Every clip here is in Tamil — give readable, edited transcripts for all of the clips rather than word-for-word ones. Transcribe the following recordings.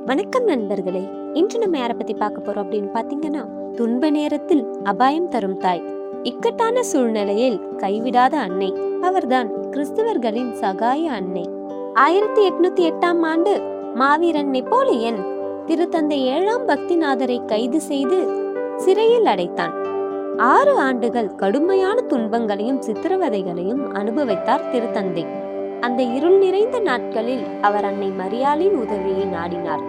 வணக்கம் நண்பர்களே. இன்று நம்ம யாரை பத்தி பார்க்க போறோம் அப்படின்னு பாத்தீங்கன்னா, துன்ப நேரத்தில் அபாயம் தரும் தாய், இக்கட்டான சூழ்நிலையில் கைவிடாத அன்னை. அவர்தான் கிறிஸ்தவர்களின் சகாய அன்னை. 1808ஆம் ஆண்டு மாவீரன் நெப்போலியன் திருத்தந்தை 7ஆம் பக்திநாதரை கைது செய்து சிறையில் அடைத்தான். 6 ஆண்டுகள் கடுமையான துன்பங்களையும் சித்திரவதைகளையும் அனுபவித்தார் திருத்தந்தை. அந்த இருள் நிறைந்த நாட்களில் அவர் அன்னை மரியாளின் உதவியை நாடினார்.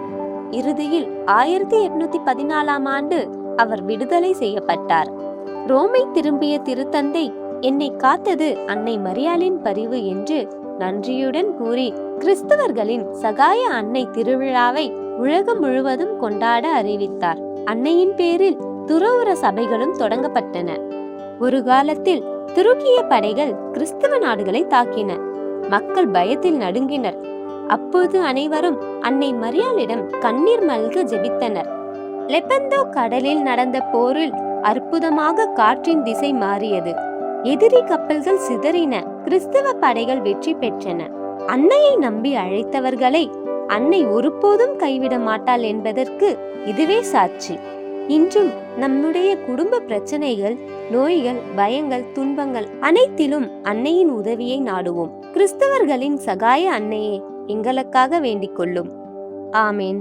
இறுதியில் 1814ஆம் ஆண்டு அவர் விடுதலை செய்யப்பட்டார். ரோமை திரும்பிய திருத்தந்தை, என்னை காத்தது அன்னை மரியாளின் பரிவு என்று நன்றியுடன் கூறி கிறிஸ்தவர்களின் சகாய அன்னை திருவிழாவை உலகம் முழுவதும் கொண்டாட அறிவித்தார். அன்னையின் பேரில் துறவுற சபைகளும் தொடங்கப்பட்டன. ஒரு காலத்தில் துருக்கிய படைகள் கிறிஸ்தவ நாடுகளை தாக்கின. மக்கள் பயத்தில் நடுங்கினர். அப்போது அனைவரும் அன்னை மரியாளிடம் கண்ணீர் மல்க ஜெபித்தனர். லெபந்தோ கடலில் நடந்த போரில் அற்புதமாக காற்றின் திசை மாறியது. எதிரி கப்பல்கள் சிதறின. கிறிஸ்தவ படைகள் வெற்றி பெற்றன. அன்னையை நம்பி அழைத்தவர்களை அன்னை ஒருபோதும் கைவிட மாட்டாள் என்பதற்கு இதுவே சாட்சி. இன்றும் நம்முடைய குடும்ப பிரச்சனைகள், நோய்கள், பயங்கள், துன்பங்கள் அனைத்திலும் அன்னையின் உதவியை நாடுவோம். கிறிஸ்தவர்களின் சகாய அன்னையே எங்களுக்காக வேண்டிக் கொள்ளும். ஆமேன்.